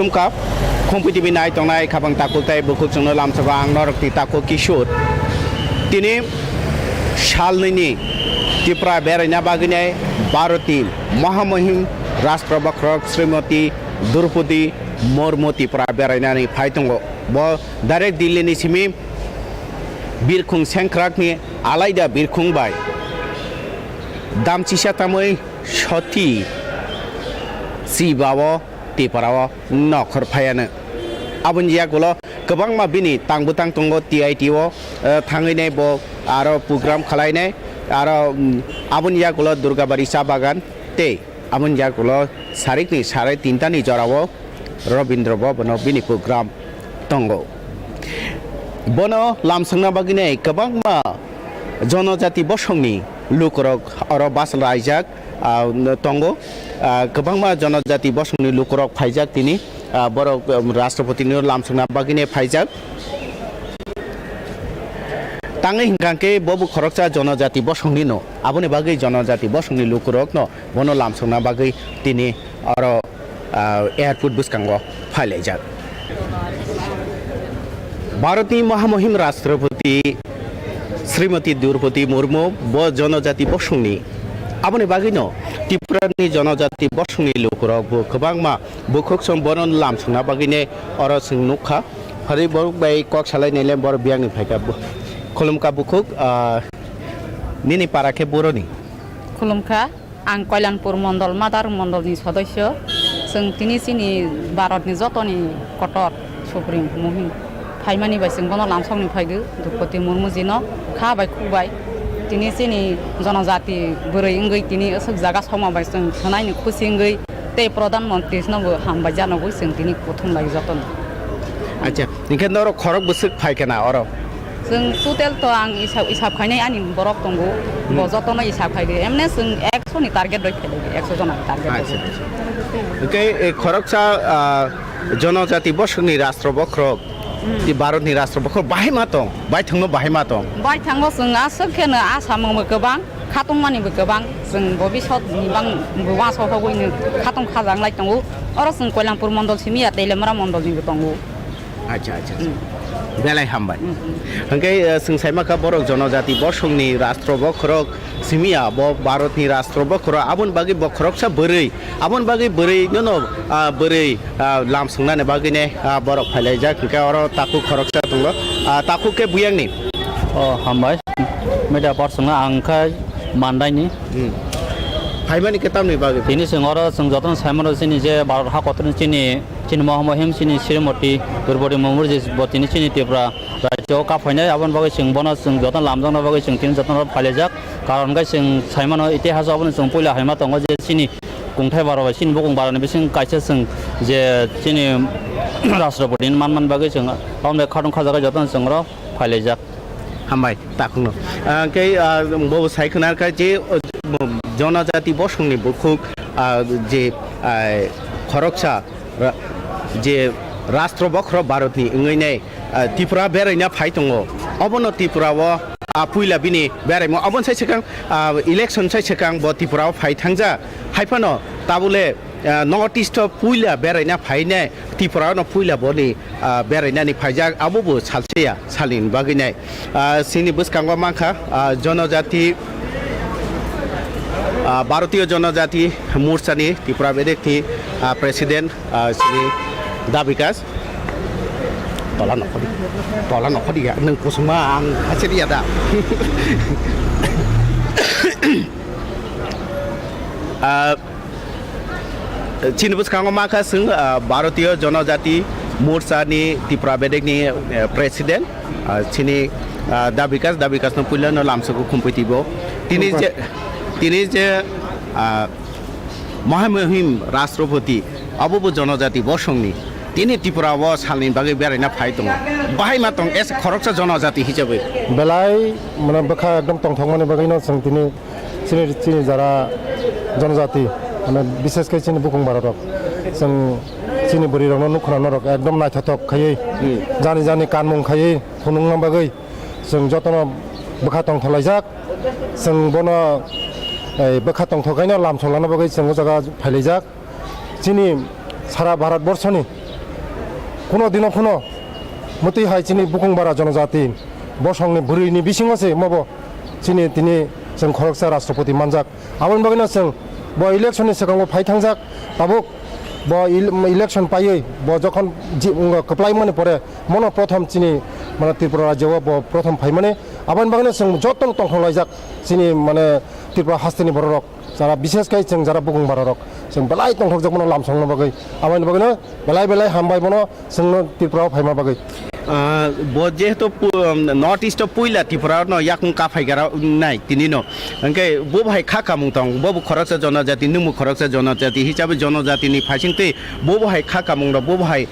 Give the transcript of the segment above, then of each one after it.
खुलुमकाप खुंफैथिबि नाय तंनाय खाबां ताकुलताय बुखुक जोंनो लामसबा आं नरकनि ताकु किशोर दिनै सालनैनि त्रिपुरा बेरायना बागिनाय भारतनि महामहिम राष्ट्रबख्रक श्रीमती द्रौपदी मुर्मु त्रिपुरा बेरायनानै फाय दङ डाइरेक्ट दिल्लीनि सिमि बिरखं सेंक्राकनि आलायदा बिरखंबाय दामचिसातामै सती सिबाव त्रिपुराव नखर फायानो आबुनजियागुल गोबां माबिनि तांबुतां दङ TITO थाङैनाय ब आरो प्रग्राम खालायनाय आरो आबुनजियागुल दुर्गाबारि सा बागान ते आबुनजियागुल सारिकनि 3:30 जराव रवीन्द्र भवन बिनि प्रग्राम दङ बनो लामसांना बागिनाय गोबां मा जनजाति बसंनि लुकरक आरो बासल रायजाक दङ गोबां मा जनजाति बसंनि लुकरक फायजाक दिनै बर' राष्ट्रपतिनि लामसांना बागिनाय फायजाक ताङै हिंखांके बबु खरकसा जनजाति बसंनि न आबुनि बागै जनजाति बसंनि लुकरक न बनो लामसांना बागै दिनै आरो एयारपोर्ट बुसकांग फायलायजाक भारतनि महामहिम राष्ट्रपति श्रीमती द्रौपदी मुर्मु ब जनजाति बसंनि आबुनि बागैनो त्रिपुरानि जनजाति बसंनि लुकरक गोबां मा बुखुक सम बरन लामसांना बागैने अर जों नुखा हरै बाय कक सालायनायले बर बियांनि फायका खुलुमका बुखुक निनि पाराखे बरनि खुलुमखा आं कल्याणपुर मंडल मादार मंडलनि सदस्य जों तिनिसिनि भारतनि जतनि कटर सुप्रिम मुहिम फाइमानि बाय जों बनो लामसांनि फायगो द्रौपदी मुर्मु जिनो खाबाय खुबाय तिनिसिनि जनजाति बोरै इंगै तिनि असक जागा समाबाय जों थनायनि खुसि इंगै ते प्रधानमंत्री नबो हामबाय जानांगौ जों तिनि बुथुमलाय जतन अच्छा निखेन र खरक बुसक फायखाना अर जों टोटेल तो आं हिसाब खायनाय आनि बरक दंगौ बजतन हिसाब खायगो एमने जों 100 नि टारगेट रय खेले 100 जना टारगेट ओके खरकसा जनजाति बसंनि राष्ट्रबख्रक भारतनि राष्ट्रबख्र बाहाय मा दं बाय थांनो बाहाय मा दं बाय थांनो जों आसोखेनो आसामावबो गोबां खातंमानिबो गोबां जों भबिष्यतनि बां गोबां सहावैनो खातं खाजांलाय दंगौ अर जों कल्याणपुर मंडल सिमिया दैलेमरा मंडलनिबो दंगौ अच्छा बेलाय हामबाय ओंखाय जों सायमाखा बर' जनजाति बसंनि राष्ट्रबख्रक सिमिया ब भारतनि राष्ट्रबख्र आबुन बागै बख्रकसा बोरै आबुन बागै बोरै न बोरै लामसांनानै बागैने बर' फायलायजाक ओंखाय अर ताकु खरकसा दङ ताकुके बुयांनि हामबाय मेदा पार्सना आंखाय मानदायनि फाइमानि केतामनि बागै तिनि सिङाव जों जतन सायमन सिनि जे भारत हाकतनि चिनि महामहिम चिनि श्रीमती द्रौपदी मुर्मु जे बतिनि चिनि त्रिपुरा राज्योआव काफायनाय आबन बागै जों बनो जों जतन लामजांना बागै जों तिनि जतन फायलायजाक कारण गाय जों सायमन इतिहास आबन जों पहिला हायमा दङ जे चिनि खुंथाय बारबाय चिनि बगं बारनि बिसिं कायसे जों जे चिनि राष्ट्रपतिनि मान बागै जों गावनो खादं खाजागा जतन जों र फायलायजाक हामबाय ताकुनो ओंखाय बबो सायखनारखाय जे जनजाति बसंनि बुखुक जे खरकसा जे राष्ट्रबख्र भारतनि इंगैनाय त्रिपुरा बेरायना फाय दङ अबनो त्रिपुराव पुइला बिनि बेरायमो अबन सायसेखां इलेक्शन सायसेखां ब त्रिपुराव फाय थांजा हायफानो ताबुले नर्थ ईस्ट पुइला बेरायना फायनाय त्रिपुराव पुइला बनि बेरायनानै फायजा आबोबो सालसेया सालिन बागैनाय सिनि बुसकांग माखा जनजाति भारतीय जनजाति मोर्चानि त्रिपुरा बेरेकनि प्रेसिडेन्ट श्री दा विकास तला नखदिया नों कसमा आं हासिरिया दा चिनि बुसकांग माखा जों भारतीय जनजाति मोर्चानि त्रिपुरा बेरेकनि प्रेसिडेन्ट चिनि दा विकासनो पुइलानो लामसखौ खुंफैथिबो তিনি যে महामहिम राष्ट्रपति अबो जनजाति बसंनि তিনি त्रिपुराव सालनि बागै बेरायना फाय दङ बाहाय मा दं एस खरकसा जनजाति हिसाबै बेलाय माने बखा एकदम तंथंमानि बागैनो जों चिनि जारा जनजाति माने बिसेसकै चिनि बुकुं भारतक जों चिनि बोरिरावनो नुखरानो रक एकदम नायथाथक खायै जानि कानमुं खायै खुनुंना बागै जों जतन बखा तंथलायजाक जों बनो बखा तंथखायनो लामसलाना बागै जों जागा फायलायजाक चिनि सारा भारत बर्षनि फुनो दिनो फुनो मती हाय चिनी बुकुंबारा जनजाति बसंनि बुरिनि बिसिङावसो मबो चिनी तिनी जों खरगसा राष्ट्रपति मानजाक आबन बगैनो जों ब इलेक्शननि सिगाङाव फायथांजाक ताबुक ब इलेक्शन पायै ब जखन कप्लाय माने परे मनो प्रथम चिनी माने त्रिपुरा राज्यआव ब प्रथम फायमाने आबन बगैनो जों जतन तंखलायजाक चिनी माने त्रिपुरा हास्तिनि बररक যারা বিশেষকৈ जों যারা बुगुंबारक जों बेलाय तंथक मनो लामसंनो बागै आबन बगैनो बेलाय हामबाय मनो जोंनो त्रिपुरायाव फायमा बागै bo jehetu north east puila tipura no yakung ka phaigara nai tini no angke bo bhai kha kamung tong bo khoroksa jonojati numu khoroksa jonojati hisabe jonojati ni phasingte bo bhai kha kamung ro bo bhai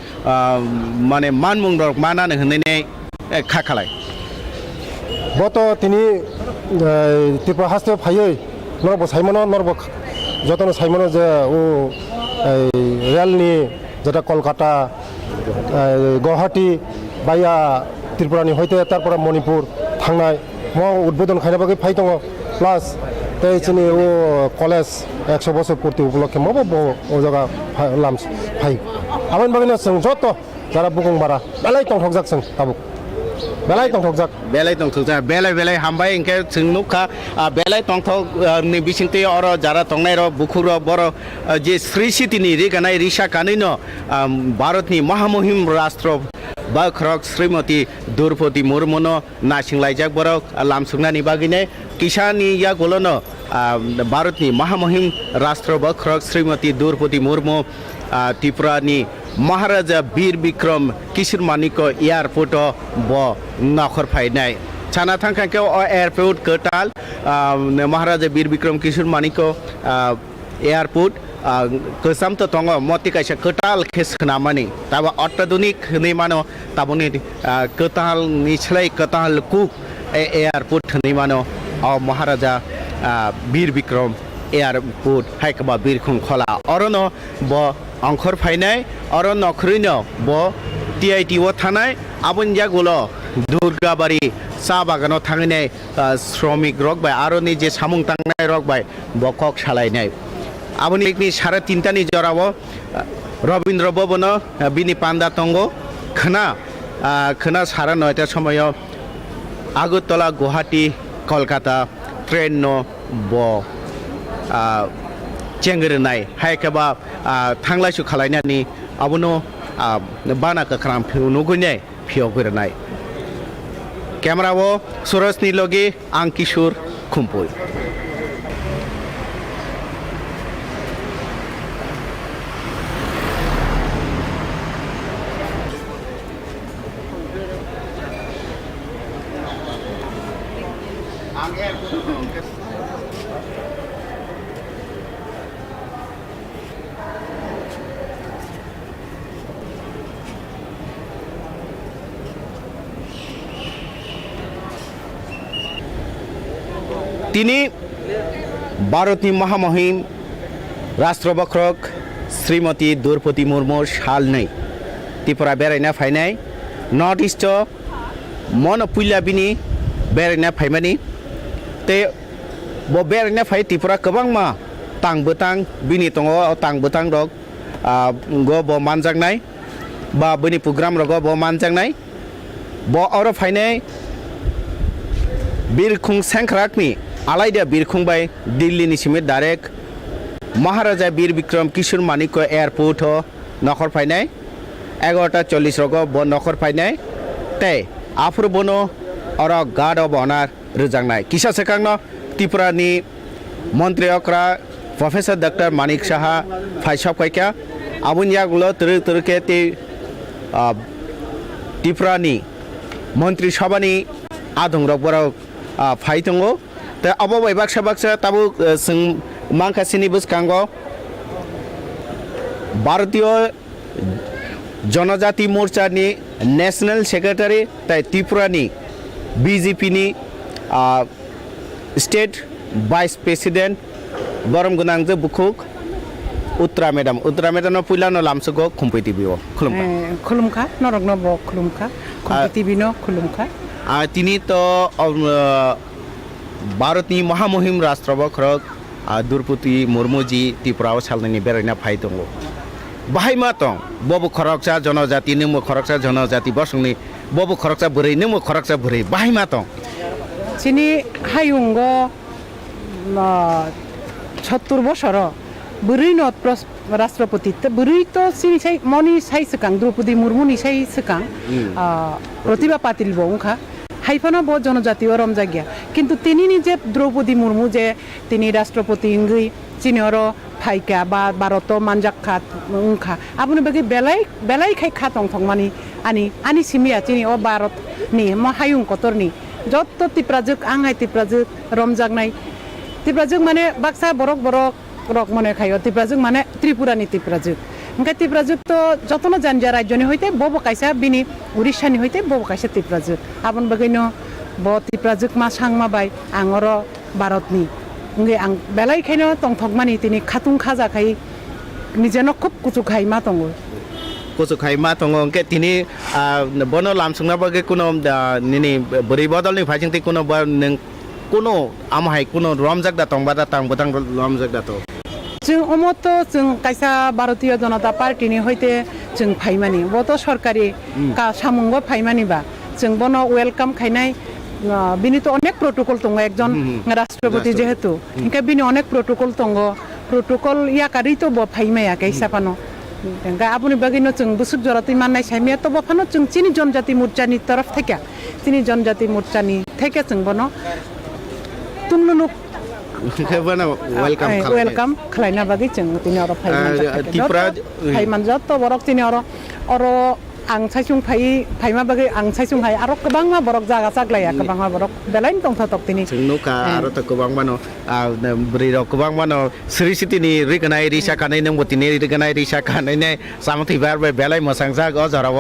mane manmung ro manane hne kha khalai বতো তিনি ত্রিপুরা হাস্তে ফাইयै নরব সাইমনো নরব যতন সাইমনো যে ও রেলনি যেটা কলকাতা গুৱাহাটী বাইয়া ত্রিপুরানি হইতে তারপরে মণিপুর থাংনাই ম উদ্বোধন খাইনাবাকে phi দङ plus তাই চিনি ও কলেজ 100 বছর পূর্তি উপলক্ষে মব ও জায়গা লাম ফাই আবেন বাগিনা जों যত যারা বুকুংবারা বেলাই তংথকজাক जों তাবুক बेलाय तंथकजाक बेलाय हामबाय इनके जों नुखा बेलाय तंथक नि बिसिंते अर जारा तंनाय र बुखुर बर जे श्री सिटिनि रिगानाय रिसा कानिनो भारतनि महामहिम राष्ट्र बाख्रक श्रीमती द्रौपदी मुर्मुनो नासिंलायजाक बर लामसुंनानि बागिने किसाननि या गलनो भारतनि महामहिम राष्ट्र बाख्रक श्रीमती द्रौपदी मुर्मु त्रिपुरानि महाराजा वीर विक्रम किशोर मानिको एयारपोर्ट ब नखर फायनाय साना थांखांके एयारपोर्ट कटाल महाराजा वीर विक्रम किशोर मानिको एयारपोर्ट गोसाम तो दङ मति कायसा कटाल केस खनामानि ताबा अत्याधुनिक नै मानो ताबनि कटाल निछलै कटाल कुक एयारपोर्ट नै मानो महाराजा वीर विक्रम एयारपोर्ट हाइकबा बिरखुं खला अरनो ब अंखर फायनाय अर नखरिनो ब टिआइटिव थानाय आबनजागुलो दुर्गाबारि सा बागानाव थांनाय श्रमिक रकबाय आरनि जे सामुं थांनाय रकबाय बकक सालायनाय आबनि एकनि 3:30 नि जराव रवीन्द्र भवन बिनि पान्दा तंगो खना 9:30 समय आगरतला गुवाहाटी कलकाता ट्रेन न ब चेंगरनाय हायकेबा थांलायसु खालायनानि आबनो बाना कखराम फिउनुगुनाय फियगरनाय कैमरावो सुरजनि लगे आं किशोर खुम्पुय তিনি भारतनि महामहिम राष्ट्रबख्रक श्रीमती द्रौपदी मुर्मु सालनै त्रिपुरा बेरायना फायनाय नर्थ इस्ट मन पुइला बिनि बेरायना फायमानि ते ब बेरायना फाय त्रिपुरा गोबां मा तांबोतां बिनि दङ तांबोतां रक ग ब मानजांनाय बा बिनि प्रग्राम रग ब मानजांनाय ब अर फायनाय बिरखुं सेंख्राकनि आलायदा बिरखुंबाय दिल्लीनि सिमेट डाइरेक्ट महाराजा वीर विक्रम किशोर मानिको एयारपोर्ट नखर फायनाय 11:40 रग ब नखर फायनाय ते आफुर बनो और गार्ड अफ ऑनर रोजांनाय किसा सेकांनो त्रिपुरानि मंत्री अक्रा प्रोफेसर डॉक्टर मानिक साहा फाइसाब कायका आबुनिया गुलो तरके ते त्रिपुरानि मंत्री सभानि आदं रगबराव फाइदंगो दा अब बाक्सा ताबु जों माखासेनि बुसखांगो भारतीय जनजाति मोर्चानि नेशनल सेक्रेटारि ताय त्रिपुरानि बीजेपीनि स्टेट वाइस प्रेसिडेंट गरम गोनांजो बुखुक उत्तरा मैडम पुइलानो लामसुगो खुम्पै टिभिओ खुलुमखा नरगनो ब खुलुमखा खुम्पै टिभिनो खुलुमखा तिनी तो भारतनि महामहिम राष्ट्रबख्रक द्रौपदी मुर्मु जी त्रिपुरायाव सालनायनि बेरायना फाय दङ bahai ma tong bobo khoroksa jonojati nemo khoroksa jonojati bosungni bobo khoroksa buri nemo khoroksa buri bahai ma tong চিনি হাইউঙ্গ ৭০ বছর বরই নত রাষ্ট্রপতি বরই তো চিনি সাই মনি সাই সিকাং দ্রৌপদী মুর্মুনি সাই সিকাং প্রতিভা পাতিল বংখা হাইফানো ব জনজাতীয় রমজাগিয়া কিন্তু তিনি নিজে দ্রৌপদী মুর্মু যে তিনি রাষ্ট্রপতি ইংগি চিনিয়র ফাইকা বা ভারত মানজাক খাত উংখা আপনি বাকি বেলাই খাই খা টং থং মানি আনি সিমিয়া চিনি ও ভারত নি ম হাইউং কতরনি যত তিপ্রাজুক আঙাই তিপ্রাজুক রমজাগনাই তিপ্রাজুক মানে বাক্সা বরক রক মনে খাইও তিপ্রাজুক মানে ত্রিপুরানি তিপ্রাজুক ওখানে তিপ্রাজুক তো যতন জানজা রাজ্যনি হইতে বব কাইসা বিনি উড়িষ্যানি হইতে বব কাইসা তিপ্রাজুক আপন বাগৈন ব তিপ্রাজুক মা সাংমা বাই আঙর ভারতনি ওগে আং বেলাই খাইনো টংথকমানি তিনি খাতুং খাজা খাই নিজেনো খুব কুচু খাই মা টঙ্গ kusu khai ma tongo ke tini bono lamsungna bage kuno nini bori bodol ni phajing ti kuno neng kuno amhai kuno romjak da tongba da tang botang romjak da to जों अमत जों कायसा भारतीय जनता पार्टीनि हयते जों फाइमानि बत सरकारि का सामुंग फाइमानिबा जों बनो वेलकाम खाइनाय बिनि तो अनेक प्रोटोकल दङ एकजन राष्ट्रपति जेहेतु इनका बिनि अनेक प्रोटोकल दङ प्रोटोकल याकारि तो ब फाइमाया कैसापानो गा आपुनि बागिनो जों बुसुक जराति माननाय साइमिया तो बफानो जों चिनि जनजाति मोर्चानि तरफ थेका चिनि जनजाति मोर्चानि थेका जों बनो तुमलुनु वेलकाम खालायना बागै जों तिनि अर फाइमान जत बरक तिनि अर आं साइसुं फाइमा बागै आं साइसुं हाय आरो गोबां मा बरक जागा जाग्लाया गोबां मा बरक बेलाइन दंथा तक तिनि जोंनुका आरो त गोबां मानो ब्रि रक गोबां मानो स्रि सिटिनि रिगनाय रिसा खानाय नों बतिनि रिगनाय रिसा खानाय ने सामथि बार बेलाइ मसांजा ग जराव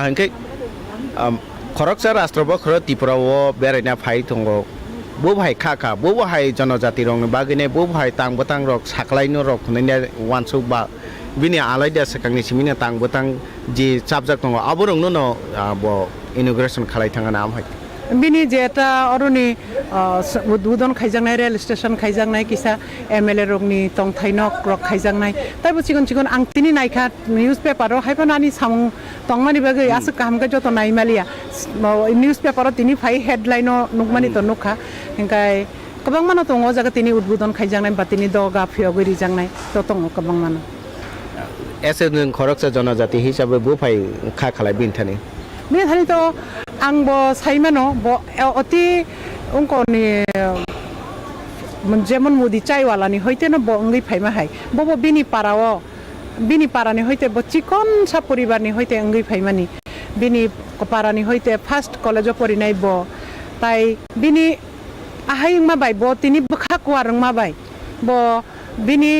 हंके खरकसा राष्ट्रब खर त्रिपुराव बेरायना फाइ दंगो बो भाई खाखा बो भाई जनजाति रंग बागैने बो भाई तांग बतांग रक साखलायनो रक ने वानसुक बा बिनि आलायदा सकांनि सिमिना तांग बतांग जि साबजेक्ट दङ अबरंनो न बो इनोग्रेशन खालाय थाङा नाम हाय बिनि जेटा अरुनि उद्बोधन खाइजांनाय रेल स्टेशन खाइजांनाय किसा एमएलए रंनि तंथाइनक रक खाइजांनाय ताइबो चिकन आं तिनि नायखा निउज पेपार हायफानानि सामु तंमानि बागै आसु कामगा जत नायमालिया निउज पेपार तिनि फाइ हेडलाइन नुकमानि त नुखा इंकाय गोबां मानो दङ जागा तिनि उद्बोधन खाइजांनाय बा तिनि दगा फिय गरि जांनाय त दङ गोबां मानो एसे नों खरकसा जनजाति हिसाबै बो फाइ खा खालाय बिनथानि बे थानि तो आंबो साइमानो अति उनकोनि जेमन मोदी चायवालानि हयते न बंगै फाइमा हाय बबो बिनि पारानि हयते ब चिकन सा परिवारनि हयते अंगै फाइमानि बिनि पारानि हयते फार्स्ट कलेज परिनाय ब ताइ बिनि आहाय मा बाय ब तिनि बखा कुवारं मा बाय ब बिनि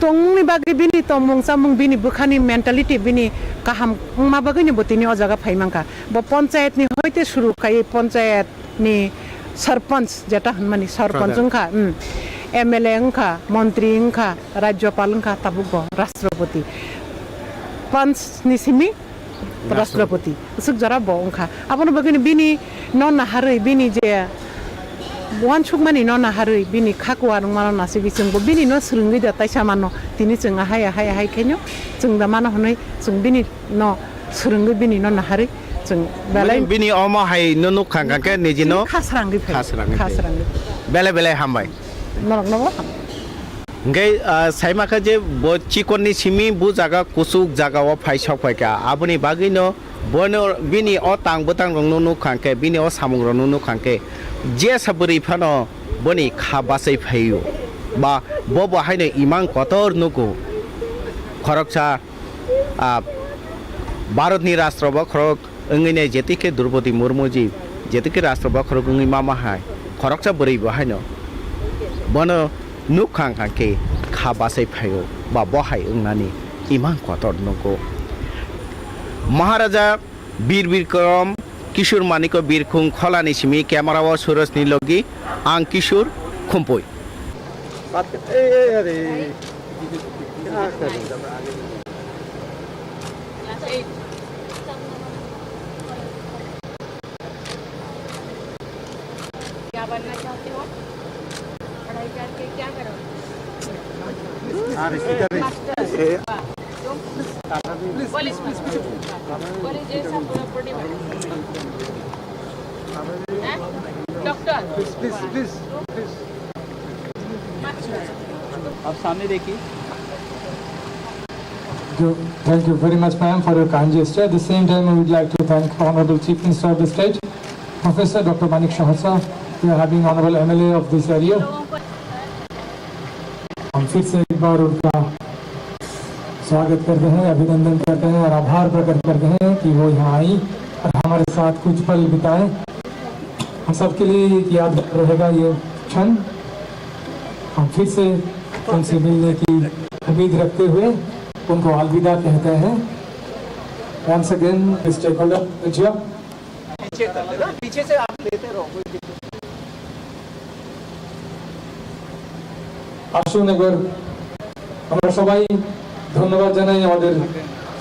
तंनि बागै बिनि तमंग सामंग बिनि बखानि मेन्टालिटी बिनि काहाम मा बागैनि बतिनि अजागा फाइमांका ब पञ्चायतनि हयते सुरु खाय पञ्चायतनि सरपंच जेटा हनमानि सरपंच उनखा एमएलए उनखा मन्त्री उनखा राज्यपाल उनखा ताबुग राष्ट्रपति पंच निसिमि राष्ट्रपति सुक जरा ब उनखा आपन बागैनि बिनि न नाहारै बिनि जे wan chuk mani no na harui bini khakwa rung mano nasi bisung bo bini no surungi da taisa mano tini chung hai kenyo chung da mano honai chung bini no surungi bini no na harui chung belai bini omo hai no no khang ke niji no khasrangi bele hambai norok no ngai saima ka je bo chikon ni simi bu jaga kusuk jaga wa phai sok phai ka abuni bagi no bono bini o tang botang rong no khang ke bini o samung rong no khang ke जे सबरी फनो बनी खाबासै फाइयो बा बबो हाइने इमान Qatar नुको खरकसा भारतनि राष्ट्रब खरक अंगैने जेतिके द्रौपदी मुर्मुजी जेतिके राष्ट्रब खरक अंगै मामा हाय खरकसा बोरै बहायनो बनो नुखां खांके खाबासै फाइयो बा बहाय अंगनानि इमान Qatar नुको Maharaja Bir Vikram किशोर Manik बिरखुं खलानि Simi camera सुरज निलगी आं किशोर खुम्पुई क्या बनना चाहते हो? पढ़ाई करके क्या करोगे? मास्टर। जो डॉक्टर आप सामने देखिए. Thank you very much, ma'am, for your kind gesture. At the same time, I would like to thank Honorable Chief Minister of the state, Professor Dr. Manik Shahasa. We are having Honorable MLA of this area. हम फिर से एक बार उनका स्वागत करते हैं, अभिनंदन करते हैं और आभार प्रकट करते हैं कि वो यहाँ आई और हमारे साथ कुछ पल बिताए. हम सबके लिए एक याद रहेगा ये क्षण. हम फिर से उनसे मिलने की उम्मीद रखते हुए उनको अलविदा कहते हैं. Once again, stakeholder, Vijaya. पीछे से आप लेते रहो. আসুন এবার আমরা সবাই ধন্যবাদ জানাই আমাদের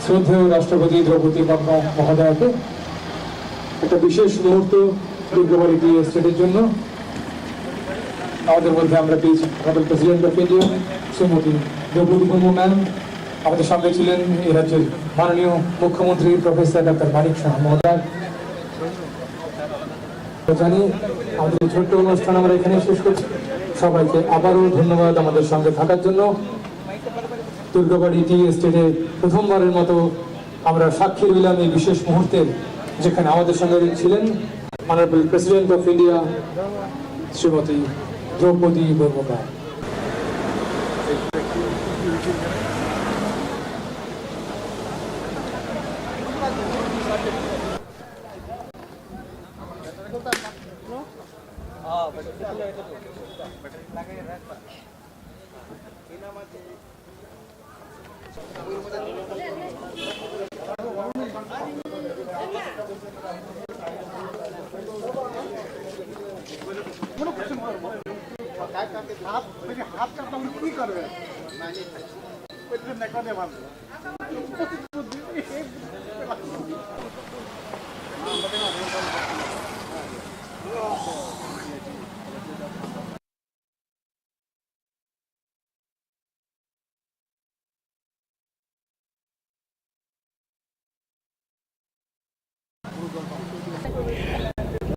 শ্রদ্ধেয় রাষ্ট্রপতি দ্রৌপদী মুর্মু মহোদয়কে. একটা বিশেষ মুহূর্ত দুর্গাবাড়ি টি এস্টেটের জন্য আমাদের মধ্যে আমরা পেয়েছি আমাদের president of India Shrimati Droupadi Murmu ma'am. আমাদের সঙ্গে ছিলেন এই রাজ্যের মাননীয় মুখ্যমন্ত্রী প্রফেসর ডক্টর মানিক শাহ মহোদয়. জানি আমাদের ছোট্ট অনুষ্ঠান আমরা এখানে শেষ করছি. সবাইকে আবারও ধন্যবাদ আমাদের সঙ্গে থাকার জন্য. দুর্গাবাড়ি টি এস্টেটে প্রথমবারের মতো আমরা সাক্ষী রইলাম এই বিশেষ মুহূর্তের, যেখানে আমাদের সঙ্গে ছিলেন honourable president of India Shrimati Droupadi Murmu ma'am.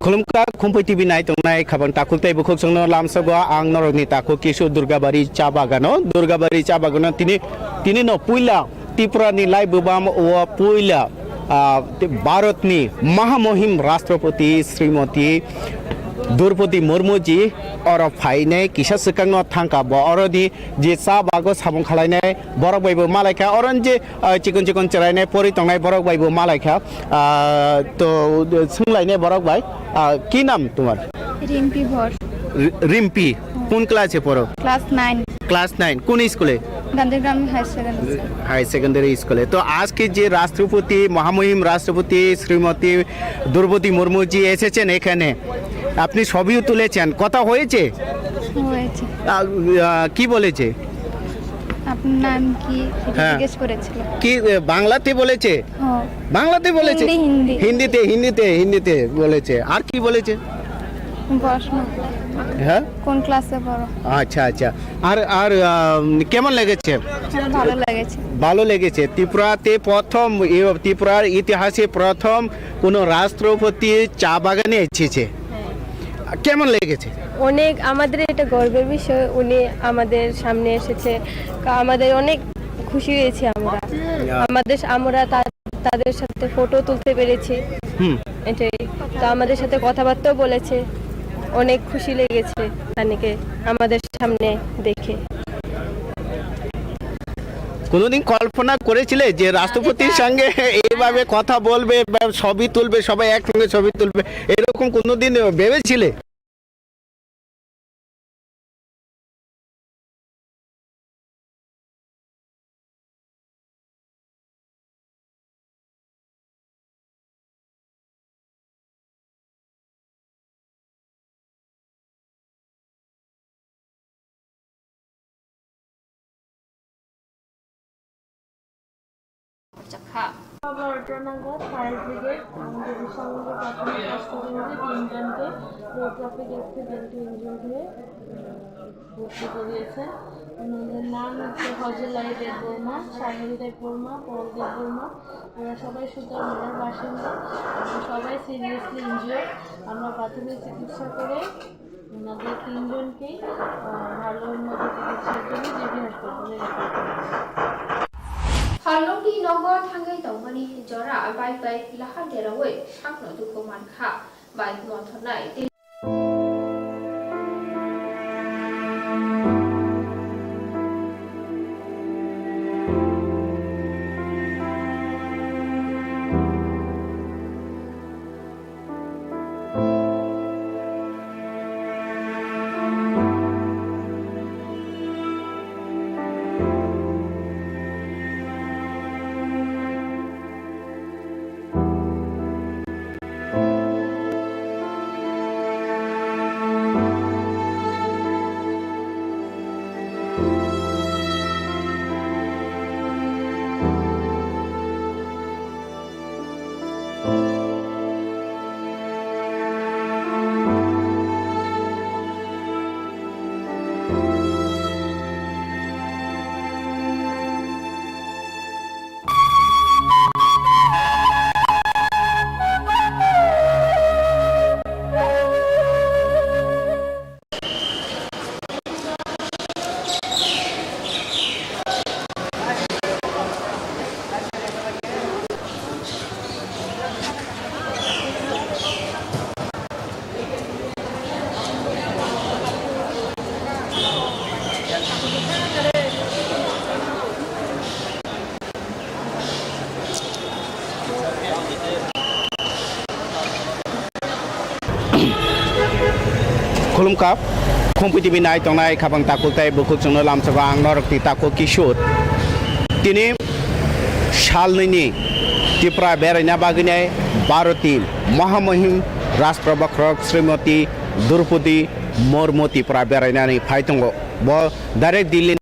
खुलुमका खुम्फै टिभि नायतंनाय खाबां ताकुलथाय बुखुक जोंनो लामसागो आं नरकनि ताकु किशोर दुर्गाबारि चा बागानो तिनि न पुइला त्रिपुरानि लाइ बोबाम ओ पुइला भारतनि महामहिम राष्ट्रपति श्रीमती द्रौपदी मुर्मू जी और फाइनाय किसा सिकांनो थांका बरदी जे सा बागो साबुं खालायनाय बरक बायबो मालायखा अरन जे चिकन चिकन चरायनाय परि तंनाय बरक बायबो मालायखा तो सोंलायनाय बरक बाय কি নাম তোমার? রিম্পি ভর। রিম্পি কোন ক্লাসে পড়ো? ক্লাস 9 কোন স্কুলে? গান্ধীগ্রাম হাই সেকেন্ডারি স্কুলে। তো আজকে যে রাষ্ট্রপতি মহামহিম রাষ্ট্রপতি শ্রীমতী দ্রৌপদী মুর্মু জি এসেছেন এখানে, আপনি ছবিও তুলেছেন, কথা হয়েছে? কি বলেছে? আপনার নাম কি জিজ্ঞেস করেছিল? কি বাংলাতে বলেছে? বাংলাতে বলেছে? হিন্দিতে বলেছে। আর কি বলেছে? হ্যাঁ, কোন ক্লাসে পড়ো? আচ্ছা। আর কেমন লেগেছে? ভালো লেগেছে। ত্রিপুরার ইতিহাসে প্রথম কোন রাষ্ট্রপতি চা বাগানে এসেছে, কেমন লেগেছে? অনেক, আমাদের এটা গর্বের বিষয়, উনি আমাদের সামনে এসেছে, আমাদের অনেক খুশি হয়েছি আমরা তাদের সাথে ফটো তুলতে পেরেছি, এটাই তো, আমাদের সাথে কথাবার্তাও বলেছে, অনেক খুশি লেগেছে তানিকে আমাদের সামনে দেখে। কোনোদিন কল্পনা করেছিলে যে রাষ্ট্রপতির সঙ্গে এইভাবে কথা বলবে, ছবি তুলবে, সবাই একসঙ্গে ছবি তুলবে, এরকম কোনোদিন ভেবেছিলে? 12টা নাগাদ ফায়ার ব্রিগেড আমাদের বিশালগঞ্জের প্রাথমিক হাসপাতালে 3জনকে লো ট্রাফিক অ্যাক্সিডেন্টে ইনজুর্ড হয়ে ভর্তি করিয়েছে। ওনাদের নাম হচ্ছে ফজলাই দেববর্মা, সাহিল দেববর্মা, পল দেববর্মা। ওরা সবাই সুতারমালার বাসিন্দা। আমরা সবাই সিরিয়াসলি ইনজিওর্ড। আমরা প্রাথমিক চিকিৎসা করে ওনাদের 3জনকেই ভালো উন্নত চিকিৎসার জন্য জিবি হাসপাতালে রেফার করেছি। Halong nonggo thangai tongmani jora bai bai lahan derawai sakno duko mankha bai mothonai खुलुमकाप खुंपैटिबि नाय तंनाय खाबां ताकुलताय बुखुक जोंनो लामसाबा आं नरकनि ताकु किशोर दिनै सालनैनि त्रिपुरा बेरायना बागिनाय भारतनि महामहिम राष्ट्रप्रबक्ता श्रीमती द्रौपदी मुर्मु त्रिपुरा बेरायनानै फाय दङ बो डाइरेक्ट दिल्ली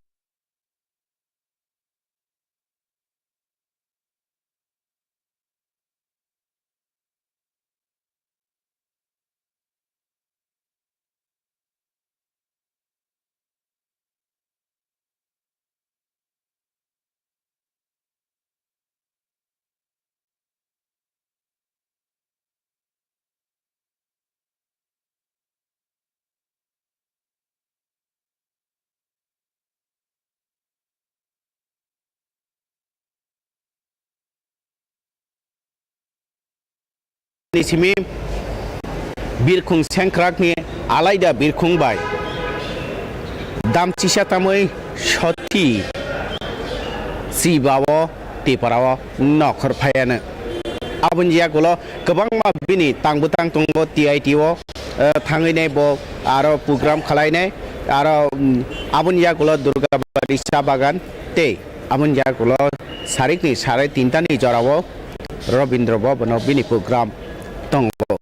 निसिमि बिरखुं सेंक्राकनि आलायदा बिरखुंबाय दामचिसातामै सथि सिबावो तिपारावो नखरफायानो आबुनजियागुल गोबां बिनि तांबुतां तंगो टिआइटिओ थाङैनाय ब आरो प्रग्राम खालायनाय आरो आबुनजियागुल दुर्गाबारि साहा बागान ते आबुनजियागुल सारिकनि 3:30 जरावो रवीन्द्र भवनो बिनि प्रग्राम तंगो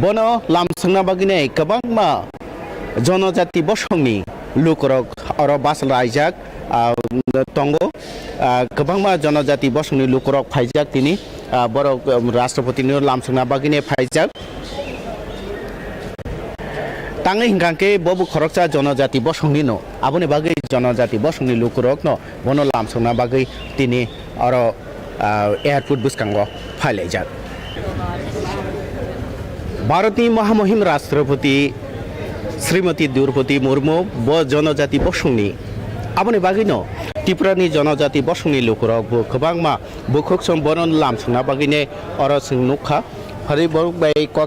बनो लामसांना बागिनाय गोबांमा जनजाति बसंनि लुकरक आरो बासल रायजाक तंगो गोबांमा जनजाति बसंनि लुकरक फायजाक दिनै बर' राष्ट्रपतिनि लामसांना बागिनाय फायजाक ताङै हिंगांके बबु खरकसा जनजाति बसंनि न आबुनि बागै जनजाति बसंनि लुकरक न बनो लामसांना बागै दिनै आरो एयारपोर्ट बुसकांगो फायलायजाक भारतनि महामहिम राष्ट्रपति श्रीमती द्रौपदी मुर्मु ब जनजाति बसंनि आबुनि बागैनो त्रिपुरानि जनजाति बसंनि लुकरक गोबांमा बुखुक सम बरन लामसांना बागैने अर जों नुखा हरि बै